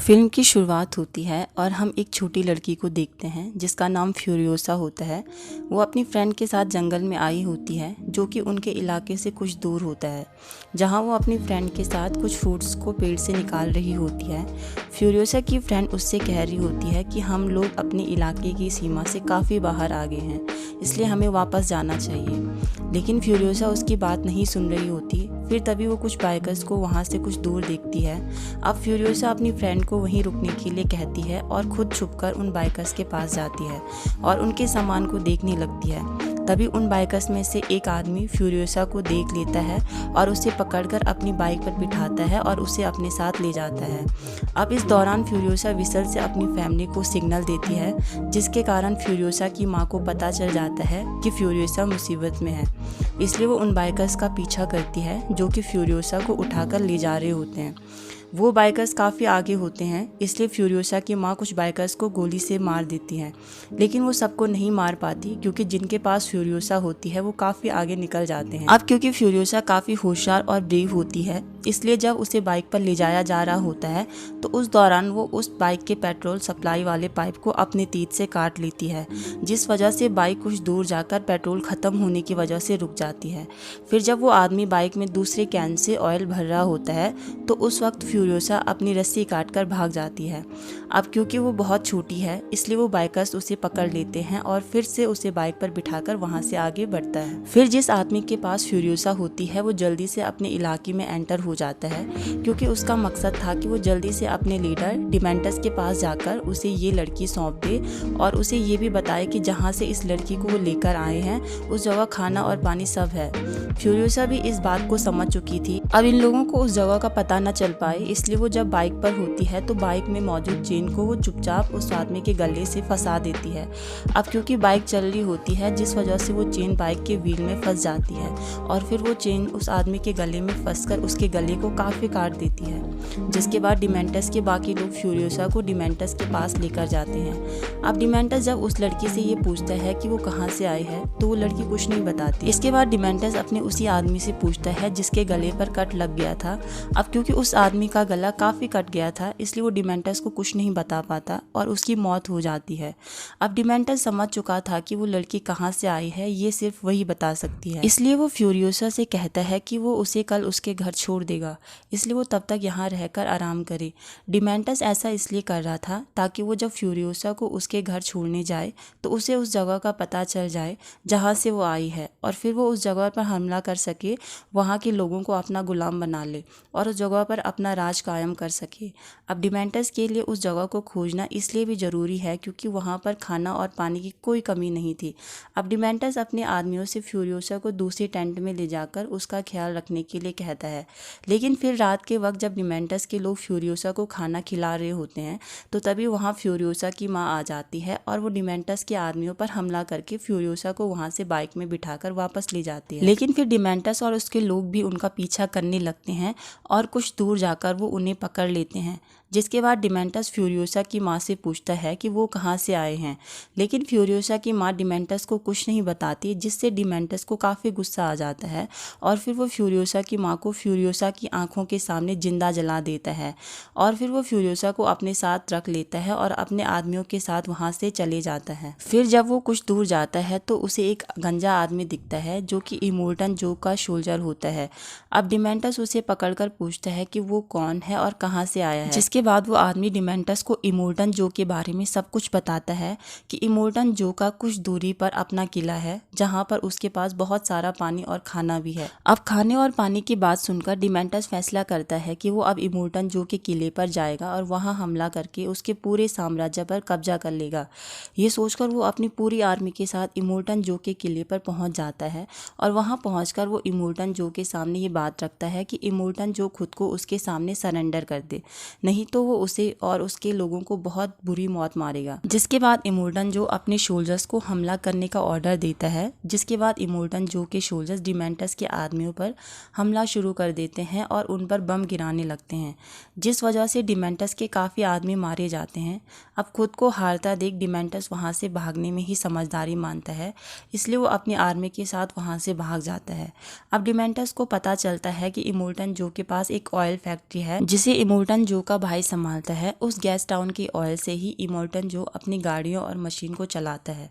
Film की शुरुआत होती है और हम एक छोटी लड़की को देखते हैं जिसका नाम फ्यूरियोसा होता है। वो अपनी फ्रेंड के साथ जंगल में आई होती है जो कि उनके इलाके से कुछ दूर होता है, जहां वो अपनी फ्रेंड के साथ कुछ फ्रूट्स को पेड़ से निकाल रही होती है। फ्यूरियोसा की फ्रेंड उससे कह रही होती है कि हम लोग अपने इलाके की सीमा से काफ़ी बाहर आ गए हैं, इसलिए हमें वापस जाना चाहिए। लेकिन फ्यूरियोसा उसकी बात नहीं सुन रही होती। फिर तभी वो कुछ बाइकर्स को वहाँ से कुछ दूर देखती है। अब फ्यूरियोसा अपनी फ्रेंड को वहीं रुकने के लिए कहती है और खुद छुपकर उन बाइकर्स के पास जाती है और उनके सामान को देखने लगती है। तभी उन बाइकर्स में से एक आदमी फ्यूरियोसा को देख लेता है और उसे पकड़कर अपनी बाइक पर बिठाता है और उसे अपने साथ ले जाता है। अब इस दौरान फ्यूरियोसा विसल से अपनी फैमिली को सिग्नल देती है, जिसके कारण फ्यूरियोसा की माँ को पता चल जाता है कि फ्यूरियोसा मुसीबत में है। इसलिए वो उन बाइकर्स का पीछा करती है जो कि फ्यूरियोसा को उठाकर ले जा रहे होते हैं। वो बाइकर्स काफ़ी आगे होते हैं, इसलिए फ्यूरियोसा की माँ कुछ बाइकर्स को गोली से मार देती हैं। लेकिन वो सबको नहीं मार पाती क्योंकि जिनके पास फ्यूरियोसा होती है वो काफ़ी आगे निकल जाते हैं। अब क्योंकि फ्यूरियोसा काफ़ी होशियार और ब्रेव होती है, इसलिए जब उसे बाइक पर ले जाया जा रहा होता है तो उस दौरान वो उस बाइक के पेट्रोल सप्लाई वाले पाइप को अपने तीर से काट लेती है, जिस वजह से बाइक कुछ दूर जाकर पेट्रोल ख़त्म होने की वजह से रुक जाती है। फिर जब वो आदमी बाइक में दूसरे कैन से ऑयल भर रहा होता है तो उस वक्त फ्यूरियोसा अपनी रस्सी काटकर भाग जाती है। अब क्योंकि वो बहुत छोटी है, इसलिए वो बाइकर्स उसे पकड़ लेते हैं और फिर से उसे बाइक पर बिठाकर वहां से आगे बढ़ता है। फिर जिस आदमी के पास फ्यूरियोसा होती है वो जल्दी से अपने इलाके में एंटर हो जाता है, क्योंकि उसका मकसद था कि वो जल्दी से अपने लीडर डिमेंटस के पास जाकर उसे ये लड़की सौंप दे और उसे ये भी बताए कि जहाँ से इस लड़की को वो लेकर आए हैं उस जगह खाना और पानी सब है। फ्यूरियोसा भी इस बात को समझ चुकी थी। अब इन लोगों को उस जगह का पता न चल पाए, इसलिए वो जब बाइक पर होती है तो बाइक में मौजूद चेन को वो चुपचाप उस आदमी के गले से फंसा देती है। अब क्योंकि बाइक चल रही होती है, जिस वजह से वो चेन बाइक के व्हील में फंस जाती है और फिर वो चेन उस आदमी के गले में फंसकर उसके गले को काफ़ी काट देती है। जिसके बाद डिमेंटस के बाकी लोग फ्यूरियोसा को डिमेंटस के पास लेकर जाते हैं। अब डिमेंटस जब उस लड़की से ये पूछता है कि वो कहाँ से आई है तो वो लड़की कुछ नहीं बताती। इसके बाद डिमेंटस अपने उसी आदमी से पूछता है जिसके गले पर कट लग गया था। अब क्योंकि उस आदमी का गला काफ़ी कट गया था, इसलिए वो डिमेंटस को कुछ नहीं बता पाता और उसकी मौत हो जाती है। अब डिमेंटस समझ चुका था कि वो लड़की कहाँ से आई है ये सिर्फ वही बता सकती है, इसलिए वो फ्यूरियोसा से कहता है कि वो उसे कल उसके घर छोड़ देगा, इसलिए वो तब तक यहाँ रहकर आराम करे। डिमेंटस ऐसा इसलिए कर रहा था ताकि वो जब फ्यूरियोसा को उसके घर छोड़ने जाए तो उसे उस जगह का पता चल जाए जहाँ से वो आई है और फिर वो उस जगह पर हमला कर सके, वहाँ के लोगों को अपना गुलाम बना ले और उस जगह पर अपना राज कायम कर सके। अब डिमेंटस के लिए उस जगह को खोजना इसलिए भी ज़रूरी है क्योंकि वहाँ पर खाना और पानी की कोई कमी नहीं थी। अब डिमेंटस अपने आदमियों से फ्यूरियोसा को दूसरी टेंट में ले जाकर उसका ख्याल रखने के लिए कहता है। लेकिन फिर रात के वक्त जब डिमेंटस के लोग फ्यूरियोसा को खाना खिला रहे होते हैं तो तभी वहाँ फ्यूरियोसा की माँ आ जाती है और वो डिमेंटस के आदमियों पर हमला करके फ्यूरियोसा को वहाँ से बाइक में बिठाकर वापस ले जाती है। लेकिन फिर डिमेंटस और उसके लोग भी उनका पीछा करने लगते हैं और कुछ दूर जाकर वो उन्हें पकड़ लेते हैं। जिसके बाद डिमेंटस फ्यूरियोसा की माँ से पूछता है कि वो कहाँ से आए हैं, लेकिन फ्यूरियोसा की माँ डिमेंटस को कुछ नहीं बताती, जिससे डिमेंटस को काफ़ी गुस्सा आ जाता है और फिर वो फ्यूरियोसा की माँ को फ्यूरियोसा की आंखों के सामने जिंदा जला देता है और फिर वो फ्यूरियोसा को अपने साथ रख लेता है और अपने आदमियों के साथ वहाँ से चले जाता है। फिर जब वो कुछ दूर जाता है तो उसे एक गंजा आदमी दिखता है जो कि इमोर्टन जो का सोल्जर होता है। अब डिमेंटस उसे पकड़कर पूछता है कि वो कौन है और कहाँ से आया है। जिसके बाद वो आदमी डिमेंटस को इमोर्टन जो के बारे में सब कुछ बताता है कि इमोर्टन जो का कुछ दूरी पर अपना किला है जहाँ पर उसके पास बहुत सारा पानी और खाना भी है। अब खाने और पानी की बात सुनकर डिमेंटस फैसला करता है कि वो अब इमोर्टन जो के किले पर जाएगा और वहाँ हमला करके उसके पूरे साम्राज्य पर कब्जा कर लेगा। ये सोचकर वो अपनी पूरी आर्मी के साथ इमोर्टन जो के किले पर पहुँच जाता है और वहाँ पहुँचकर वो इमोर्टन जो के सामने ये बात रखता है कि इमोर्टन जो खुद को उसके सामने सरेंडर कर दे, नहीं तो वो उसे और उसके लोगों को बहुत बुरी मौत मारेगा। जिसके बाद इमोर्टन जो अपने सोल्जर्स को हमला करने का ऑर्डर देता है। जिसके बाद इमोर्टन जो के सोल्जर्स डिमेंटस के आदमियों पर हमला शुरू कर देते हैं और उन पर बम गिराने लगते हैं, जिस वजह से डिमेंटस के काफ़ी आदमी मारे जाते हैं। अब खुद को हारता देख डिमेंटस वहाँ से भागने में ही समझदारी मानता है, इसलिए वो अपनी आर्मी के साथ वहाँ से भाग जाता है। अब डिमेंटस को पता चलता है कि इमोर्टन जो के पास एक ऑयल फैक्ट्री है जिसे इमोर्टन जो का भाई भाई संभालता है, उस गैस टाउन की ऑयल से ही इमोर्टन जो अपनी गाड़ियों और मशीन को चलाता है।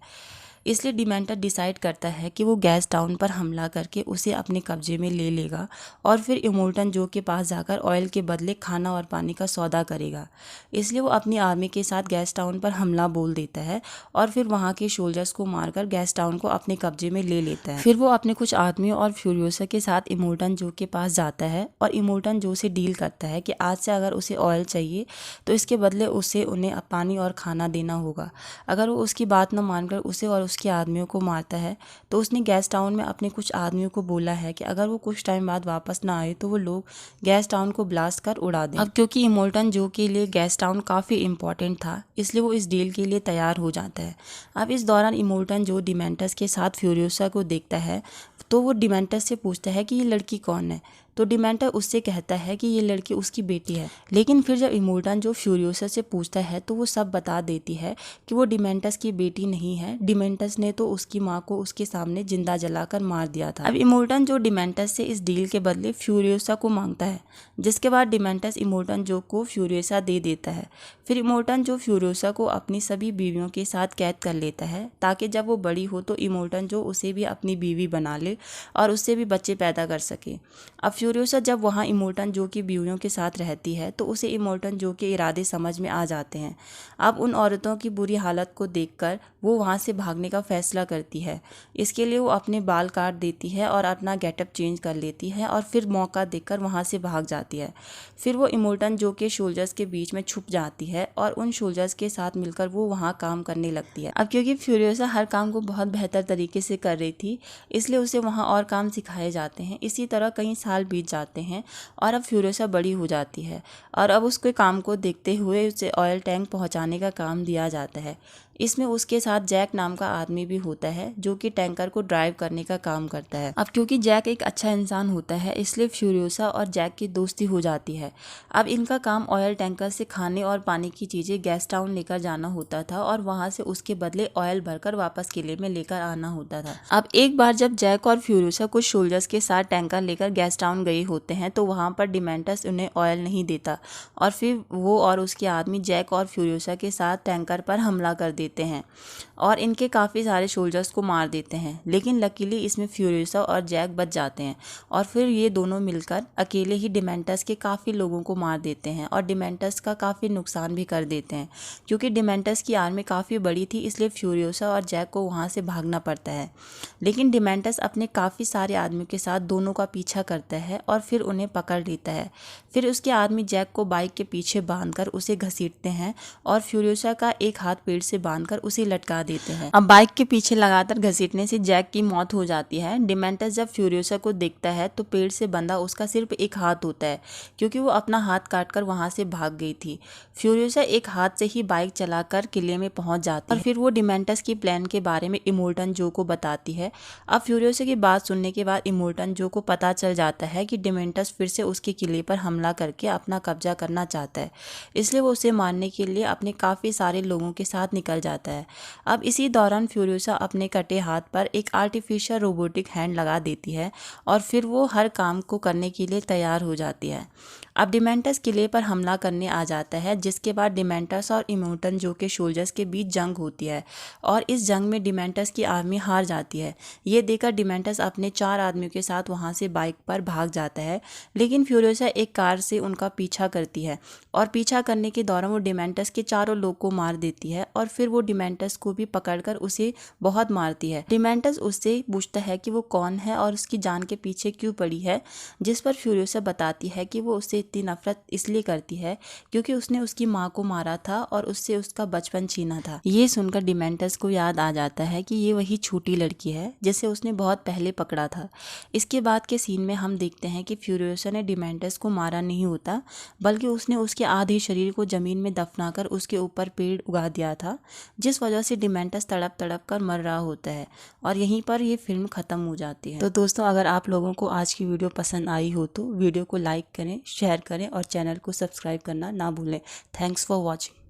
इसलिए डिमेंटर डिसाइड करता है कि वो गैस टाउन पर हमला करके उसे अपने कब्जे में ले लेगा और फिर इमोर्टन जो के पास जाकर ऑयल के बदले खाना और पानी का सौदा करेगा। इसलिए वो अपनी आर्मी के साथ गैस टाउन पर हमला बोल देता है और फिर वहाँ के सोल्जर्स को मारकर गैस टाउन को अपने कब्जे में ले लेता है। फिर वो अपने कुछ आदमियों और फ्यूरियोसा के साथ इमोर्टन जो के पास जाता है और इमोर्टन जो से डील करता है कि आज से अगर उसे ऑयल चाहिए तो इसके बदले उसे उन्हें पानी और खाना देना होगा। अगर वो उसकी बात न मानकर उसे और उसके आदमियों को मारता है तो उसने गैस टाउन में अपने कुछ आदमियों को बोला है कि अगर वो कुछ टाइम बाद वापस ना आए तो वो लोग गैस टाउन को ब्लास्ट कर उड़ा दें। अब क्योंकि इमोर्टन जो के लिए गैस टाउन काफ़ी इंपॉर्टेंट था, इसलिए वो इस डील के लिए तैयार हो जाता है। अब इस दौरान इमोर्टन जो डिमेंटस के साथ फ्यूरियोसा को देखता है तो वो डिमेंटस से पूछता है कि ये लड़की कौन है। तो डिमेंटर उससे कहता है कि ये लड़की उसकी बेटी है। लेकिन फिर जब इमोर्टन जो फ्यूरियोसा से पूछता है तो वो सब बता देती है कि वो डिमेंटस की बेटी नहीं है, डिमेंटस ने तो उसकी माँ को उसके सामने जिंदा जलाकर मार दिया था। अब इमोर्टन जो डिमेंटस से इस डील के बदले फ्यूरियोसा को मांगता है, जिसके बाद डिमेंटस इमोर्टन जो को फ्यूरियोसा दे देता है। फिर इमोर्टन जो फ्यूरियोसा को अपनी सभी बीवियों के साथ कैद कर लेता है ताकि जब वो बड़ी हो तो इमोर्टन जो उसे भी अपनी बीवी बना ले और उससे भी बच्चे पैदा कर सके। अब फ्यूरियोसा जब वहाँ इमोर्टन जो की बीवियों के साथ रहती है तो उसे इमोर्टन जो के इरादे समझ में आ जाते हैं। अब उन औरतों की बुरी हालत को देखकर वो वहाँ से भागने का फैसला करती है। इसके लिए वो अपने बाल काट देती है और अपना गेटअप चेंज कर लेती है और फिर मौका देखकर वहाँ से भाग जाती है। फिर वो इमोर्टन जो के सोल्जर्स के बीच में छुप जाती है और उन सोल्जर्स के साथ मिलकर वो वहाँ काम करने लगती है। अब क्योंकि फ्यूरियोसा हर काम को बहुत बेहतर तरीके से कर रही थी, इसलिए उसे वहाँ और काम सिखाए जाते हैं। इसी तरह कई साल बीत जाते हैं और अब फ्यूरियोसा बड़ी हो जाती है और अब उसके काम को देखते हुए उसे ऑयल टैंक पहुँचाने का काम दिया जाता है। इसमें उसके साथ जैक नाम का आदमी भी होता है जो कि टैंकर को ड्राइव करने का काम करता है। अब क्योंकि जैक एक अच्छा इंसान होता है इसलिए फ्यूरियोसा और जैक की दोस्ती हो जाती है। अब इनका काम ऑयल टैंकर से खाने और पानी की चीज़ें गैस टाउन लेकर जाना होता था और वहाँ से उसके बदले ऑयल भरकर वापस किले में लेकर आना होता था। अब एक बार जब जैक और फ्यूरियोसा कुछ सोल्जर्स के साथ टैंकर लेकर गैस टाउन गए होते हैं तो वहाँ पर डिमेंटस उन्हें ऑयल नहीं देता और फिर वो और उसके आदमी जैक और फ्यूरियोसा के साथ टैंकर पर हमला कर देते हैं और इनके काफ़ी सारे सोल्जर्स को मार देते हैं। लेकिन लकीली इसमें फ्यूरियोसा और जैक बच जाते हैं और फिर ये दोनों मिलकर अकेले ही डिमेंटस के काफ़ी लोगों को मार देते हैं और डिमेंटस का काफ़ी नुकसान भी कर देते हैं। क्योंकि डिमेंटस की आर्मी काफ़ी बड़ी थी इसलिए फ्यूरियोसा और जैक को वहाँ से भागना पड़ता है। लेकिन डिमेंटस अपने काफ़ी सारे आदमियों के साथ दोनों का पीछा करता है और फिर उन्हें पकड़ लेता है। फिर उसके आदमी जैक को बाइक के पीछे बांधकर उसे घसीटते हैं और फ्यूरियोसा का एक हाथ पेड़ से बांधकर उसे लटका देते हैं। अब बाइक के पीछे लगातार घसीटने से जैक की मौत हो जाती है। डिमेंटस जब फ्यूरियोसा को देखता है तो पेड़ से बंधा उसका सिर्फ एक हाथ होता है क्योंकि वो अपना हाथ काटकर वहां से भाग गई थी। फ्यूरियोसा एक हाथ से ही बाइक चलाकर किले में पहुंच जाती है और फिर वो डिमेंटस की प्लान के बारे में इमोर्टन जो को बताती है। अब फ्यूरियोसा की बात सुनने के बाद इमोर्टन जो को पता चल जाता है कि डिमेंटस फिर से उसके किले पर हमला करके अपना कब्जा करना चाहता है, इसलिए वो उसे मारने के लिए अपने काफ़ी सारे लोगों के साथ निकल जाता है। अब इसी दौरान फ्यूरियोसा अपने कटे हाथ पर एक आर्टिफिशियल रोबोटिक हैंड लगा देती है और फिर वो हर काम को करने के लिए तैयार हो जाती है। अब डिमेंटस किले पर हमला करने आ जाता है, जिसके बाद डिमेंटस और इमोर्टन जो के सोल्जर्स के बीच जंग होती है और इस जंग में डिमेंटस की आर्मी हार जाती है। ये देखकर डिमेंटस अपने 4 आदमियों के साथ वहां से बाइक पर भाग जाता है। लेकिन फ्यूरियोसा एक कार से उनका पीछा करती है और पीछा करने के दौरान वो डिमेंटस के चारों लोग को मार देती है और फिर वो डिमेंटस को भी पकड़कर उसे बहुत मारती है। डिमेंटस उससे पूछता है कि वो कौन है और उसकी जान के पीछे क्यों पड़ी है, जिस पर फ्यूरियोसा बताती है कि वो उससे इतनी नफरत इसलिए करती है क्योंकि उसने उसकी माँ को मारा था और उससे उसका बचपन छीना था। ये सुनकर डिमेंटस को याद आ जाता है कि ये वही छोटी लड़की है जिसे उसने बहुत पहले पकड़ा था। इसके बाद के सीन में हम देखते हैं कि फ्यूरियोसा ने डिमेंटस को मारा नहीं होता, बल्कि उसने उसके आधे शरीर को जमीन में दफनाकर उसके ऊपर पेड़ उगा दिया था, जिस वजह से डिमेंटस तड़प तड़प कर मर रहा होता है और यहीं पर ये फिल्म ख़त्म हो जाती है। तो दोस्तों, अगर आप लोगों को आज की वीडियो पसंद आई हो तो वीडियो को लाइक करें, शेयर करें और चैनल को सब्सक्राइब करना ना भूलें। Thanks for watching.